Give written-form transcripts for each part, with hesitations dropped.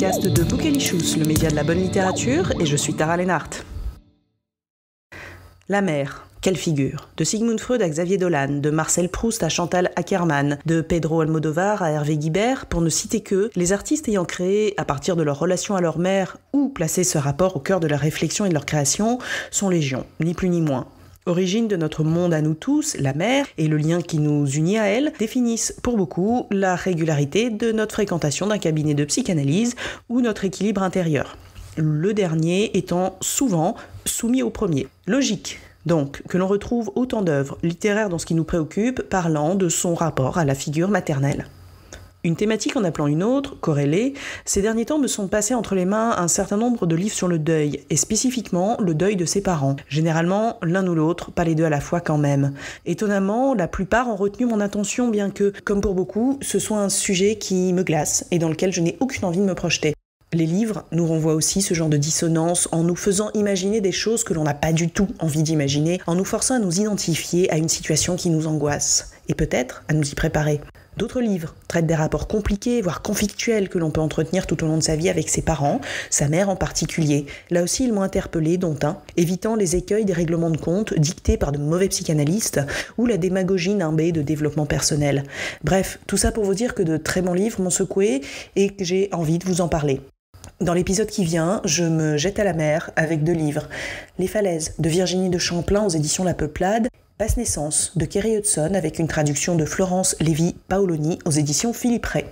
podcast de Boukelicious, le média de la bonne littérature, et je suis Tara Lennart. La mère, quelle figure! De Sigmund Freud à Xavier Dolan, de Marcel Proust à Chantal Akerman, de Pedro Almodovar à Hervé Guibert, pour ne citer que, les artistes ayant créé, à partir de leur relation à leur mère, ou placé ce rapport au cœur de leur réflexion et de leur création, sont légion, ni plus ni moins. Origine de notre monde à nous tous, la mère, et le lien qui nous unit à elle, définissent pour beaucoup la régularité de notre fréquentation d'un cabinet de psychanalyse ou notre équilibre intérieur. Le dernier étant souvent soumis au premier. Logique, donc, que l'on retrouve autant d'œuvres littéraires dans ce qui nous préoccupe, parlant de son rapport à la figure maternelle. Une thématique en appelant une autre, corrélée, ces derniers temps me sont passés entre les mains un certain nombre de livres sur le deuil, et spécifiquement le deuil de ses parents. Généralement, l'un ou l'autre, pas les deux à la fois quand même. Étonnamment, la plupart ont retenu mon attention, bien que, comme pour beaucoup, ce soit un sujet qui me glace et dans lequel je n'ai aucune envie de me projeter. Les livres nous renvoient aussi ce genre de dissonance en nous faisant imaginer des choses que l'on n'a pas du tout envie d'imaginer, en nous forçant à nous identifier à une situation qui nous angoisse, et peut-être à nous y préparer. D'autres livres traitent des rapports compliqués, voire conflictuels que l'on peut entretenir tout au long de sa vie avec ses parents, sa mère en particulier. Là aussi, ils m'ont interpellé, dont un, évitant les écueils des règlements de compte dictés par de mauvais psychanalystes ou la démagogie nimbée de développement personnel. Bref, tout ça pour vous dire que de très bons livres m'ont secoué et que j'ai envie de vous en parler. Dans l'épisode qui vient, je me jette à la mer avec 2 livres. Les falaises de Virginie de Champlain aux éditions La Peuplade, Basse naissance de Keri Hudson avec une traduction de Florence Lévy-Paoloni aux éditions Philippe Ray.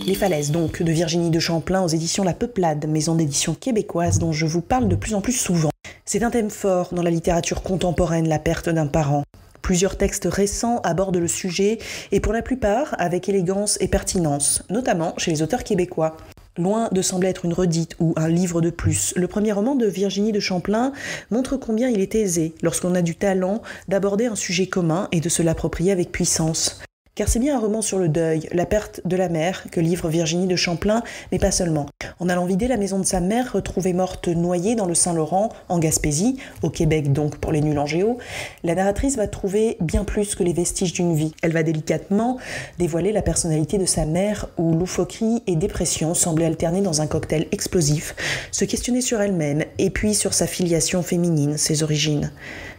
Les falaises donc de Virginie de Champlain aux éditions La Peuplade, maison d'édition québécoise dont je vous parle de plus en plus souvent. C'est un thème fort dans la littérature contemporaine, la perte d'un parent. Plusieurs textes récents abordent le sujet et pour la plupart avec élégance et pertinence, notamment chez les auteurs québécois. Loin de sembler être une redite ou un livre de plus, le premier roman de Virginie de Champlain montre combien il est aisé, lorsqu'on a du talent, d'aborder un sujet commun et de se l'approprier avec puissance. Car c'est bien un roman sur le deuil, la perte de la mère, que livre Virginie de Champlain, mais pas seulement. En allant vider la maison de sa mère, retrouvée morte noyée dans le Saint-Laurent, en Gaspésie, au Québec donc pour les nuls en géo, la narratrice va trouver bien plus que les vestiges d'une vie. Elle va délicatement dévoiler la personnalité de sa mère, où loufoquerie et dépression semblaient alterner dans un cocktail explosif, se questionner sur elle-même, et puis sur sa filiation féminine, ses origines.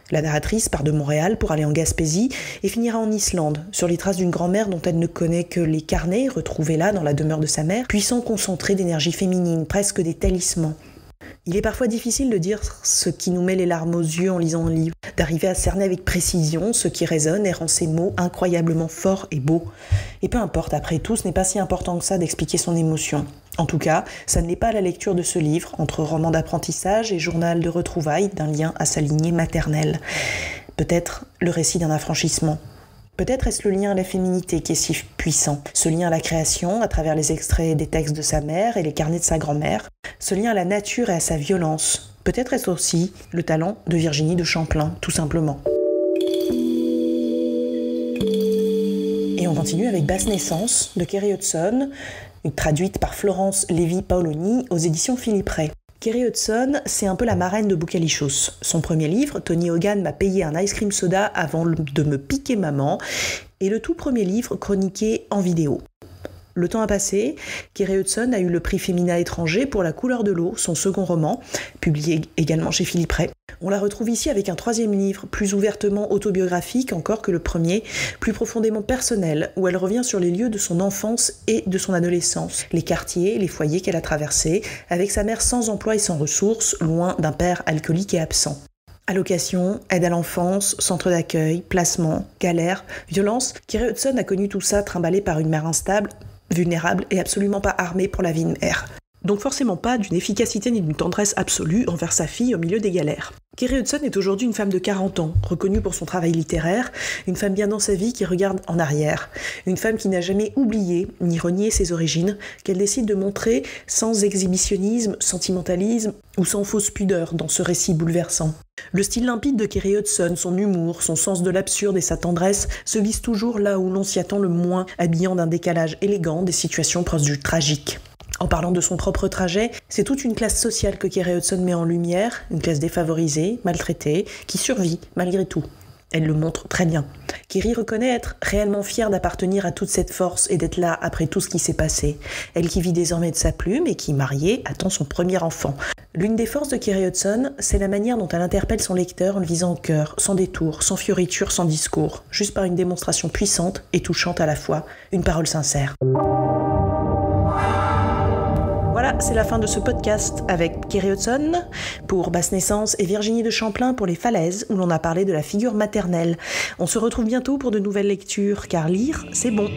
La narratrice part de Montréal pour aller en Gaspésie et finira en Islande, sur les traces d'une grand-mère dont elle ne connaît que les carnets retrouvés là dans la demeure de sa mère, puissant concentré d'énergie féminine, presque des talismans. Il est parfois difficile de dire ce qui nous met les larmes aux yeux en lisant un livre, d'arriver à cerner avec précision ce qui résonne et rend ces mots incroyablement forts et beaux. Et peu importe, après tout, ce n'est pas si important que ça d'expliquer son émotion. En tout cas, ça ne l'est pas à la lecture de ce livre, entre roman d'apprentissage et journal de retrouvailles d'un lien à sa lignée maternelle. Peut-être le récit d'un affranchissement. Peut-être est-ce le lien à la féminité qui est si puissant, ce lien à la création à travers les extraits des textes de sa mère et les carnets de sa grand-mère, ce lien à la nature et à sa violence. Peut-être est-ce aussi le talent de Virginie de Champlain, tout simplement. Et on continue avec Basse naissance de Keri Hudson, traduite par Florence Lévy-Paoloni aux éditions Philippe Ray. Keri Hudson, c'est un peu la marraine de Boukelicious. Son premier livre, Tony Hogan m'a payé un ice cream soda avant de me piquer maman, et le tout premier livre chroniqué en vidéo. Le temps a passé, Keri Hudson a eu le prix Féminin étranger pour La couleur de l'eau, son second roman, publié également chez Philippe Ray. On la retrouve ici avec un troisième livre, plus ouvertement autobiographique encore que le premier, plus profondément personnel, où elle revient sur les lieux de son enfance et de son adolescence, les quartiers, les foyers qu'elle a traversés, avec sa mère sans emploi et sans ressources, loin d'un père alcoolique et absent. Allocation, aide à l'enfance, centre d'accueil, placement, galère, violence, Keri Hudson a connu tout ça trimballé par une mère instable, vulnérable et absolument pas armée pour la vie de mère. Donc forcément pas d'une efficacité ni d'une tendresse absolue envers sa fille au milieu des galères. Keri Hudson est aujourd'hui une femme de 40 ans, reconnue pour son travail littéraire, une femme bien dans sa vie qui regarde en arrière, une femme qui n'a jamais oublié ni renié ses origines, qu'elle décide de montrer sans exhibitionnisme, sentimentalisme ou sans fausse pudeur dans ce récit bouleversant. Le style limpide de Keri Hudson, son humour, son sens de l'absurde et sa tendresse se glissent toujours là où l'on s'y attend le moins, habillant d'un décalage élégant des situations proches du tragique. En parlant de son propre trajet, c'est toute une classe sociale que Keri Hudson met en lumière, une classe défavorisée, maltraitée, qui survit malgré tout. Elle le montre très bien. Kerry reconnaît être réellement fière d'appartenir à toute cette force et d'être là après tout ce qui s'est passé. Elle qui vit désormais de sa plume et qui, mariée, attend son premier enfant. L'une des forces de Kerry Hudson, c'est la manière dont elle interpelle son lecteur en le visant au cœur, sans détour, sans fioriture, sans discours, juste par une démonstration puissante et touchante à la fois, une parole sincère. Voilà, c'est la fin de ce podcast avec Kerry Hudson pour Basse Naissance et Virginie de Champlain pour Les Falaises, où l'on a parlé de la figure maternelle. On se retrouve bientôt pour de nouvelles lectures, car lire, c'est bon.